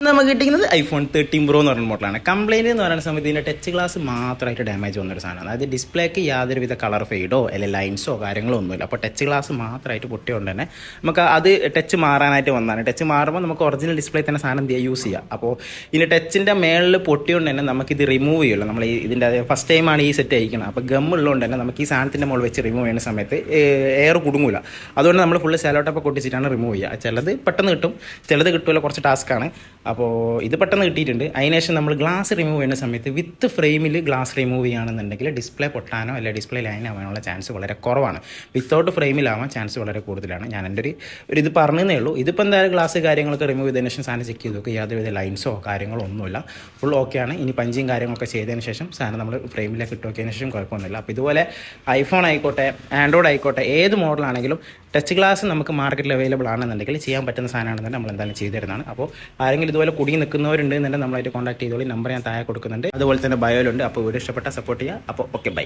നമുക്ക് കിട്ടിക്കുന്നത് iPhone 13 pro എന്ന് പറയുന്ന മോഡലാണ്. കംപ്ലൈൻറ്റ് എന്ന് പറയുന്ന സമയത്ത് ഇതിൻ്റെ ടച്ച് ഗ്ലാസ് മാത്രമായിട്ട് ഡാമേജ് വന്നൊരു സാധനമാണ്. അതായത് ഡിസ്പ്ലേക്ക് യാതൊരുവിധ കളർ ഫെയ്ഡോ അല്ലെങ്കിൽ ലൈൻസോ കാര്യങ്ങളോ ഒന്നുമില്ല. അപ്പോൾ ടച്ച് ഗ്ലാസ് മാത്രമായിട്ട് പൊട്ടിയോണ്ട് തന്നെ നമുക്ക് അത് ടച്ച് മാറാനായിട്ട് വന്നതാണ്. ടച്ച് മാറുമ്പോൾ നമുക്ക് ഒറിജിനൽ ഡിസ്പ്ലേ തന്നെ സാധനം യൂസ് ചെയ്യാം. അപ്പോൾ ഇതിൻ്റെ ടച്ചിൻ്റെ മേളിൽ പൊട്ടിയോണ്ട് തന്നെ നമുക്കിത് റിമൂവ് ചെയ്യുള്ളൂ. നമ്മൾ ഇതിൻ്റെ ഫസ്റ്റ് ടൈമാണ് ഈ സെറ്റ് അയക്കുന്നത്. അപ്പോൾ ഗമ്മുള്ളതുകൊണ്ട് തന്നെ നമുക്ക് ഈ സാധനത്തിൻ്റെ മുകളിൽ വെച്ച് റിമൂവ് ചെയ്യുന്ന സമയത്ത് എയർ കുടുങ്ങില്ല. അതുകൊണ്ട് നമ്മൾ ഫുള്ള് സെലോട്ടൊക്കെ പൊട്ടിച്ചിട്ടാണ് റിമൂവ് ചെയ്യുക. ചിലത് പെട്ടെന്ന് കിട്ടും, ചിലത് കിട്ടുമല്ലോ, കുറച്ച് ടാസ്ക്കാണ്. അപ്പോൾ ഇത് പെട്ടെന്ന് കിട്ടിയിട്ടുണ്ട്. അതിനുശേഷം നമ്മൾ ഗ്ലാസ് റിമൂവ് ചെയ്യുന്ന സമയത്ത് വിത്ത് ഫ്രെയിമിൽ ഗ്ലാസ് റിമൂവ് ചെയ്യുകയാണെന്നുണ്ടെങ്കിൽ ഡിസ്പ്ലേ പൊട്ടാനോ അല്ലെങ്കിൽ ഡിസ്പ്ലേ ലൈൻ ആവാനുള്ള ചാൻസ് വളരെ കുറവാണ്. വിത്തൗട്ട് ഫ്രെയിമിലാവാൻ ചാൻസ് വളരെ കൂടുതലാണ്. ഞാൻ എൻ്റെ ഒരു ഇത് പറഞ്ഞതേ ഉള്ളൂ. ഇതിപ്പോൾ എന്തായാലും ഗ്ലാസ് കാര്യങ്ങളൊക്കെ റിമൂവ് ചെയ്തതിന് ശേഷം സാധനം ചെക്ക് ചെയ്ത് നോക്കുക. യാതൊരുവിധ ലൈൻസോ കാര്യങ്ങളോ ഒന്നുമില്ല, ഫുൾ ഓക്കെയാണ്. ഇനി പഞ്ചിങ് കാര്യങ്ങളൊക്കെ ചെയ്തതിന് ശേഷം സാധനം നമ്മൾ ഫ്രെയിമിലേക്ക് ഇട്ട് നോക്കിയതിന് ശേഷം കുഴപ്പമൊന്നുമില്ല. അപ്പോൾ ഇതുപോലെ ഐഫോൺ ആയിക്കോട്ടെ, ആൻഡ്രോയിഡ് ആയിക്കോട്ടെ, ഏത് മോഡലാണെങ്കിലും ടച്ച് ഗ്ലാസ് നമുക്ക് മാർക്കറ്റിൽ അവൈലബിൾ ആണെന്നുണ്ടെങ്കിൽ ചെയ്യാൻ പറ്റുന്ന സാധനമാണെന്നുണ്ടെങ്കിൽ നമ്മൾ എന്തായാലും ചെയ്തു തരുന്നതാണ്. അപ്പോൾ ആരെങ്കിലും ഇതുപോലെ കുടുങ്ങി നിൽക്കുന്നവരുണ്ട് എന്നുണ്ടെങ്കിൽ നമ്മളായിട്ട് കോൺടാക്ട് ചെയ്തോളി. നമ്പർ ഞാൻ താഴെ കൊടുക്കുന്നുണ്ട്, അതുപോലെ തന്നെ ബയോയിലുണ്ട്. അപ്പോൾ വീഡിയോ ഇഷ്ടപ്പെട്ടാൽ സപ്പോർട്ട് ചെയ്യുക. അപ്പോൾ ഓക്കെ, ബൈ.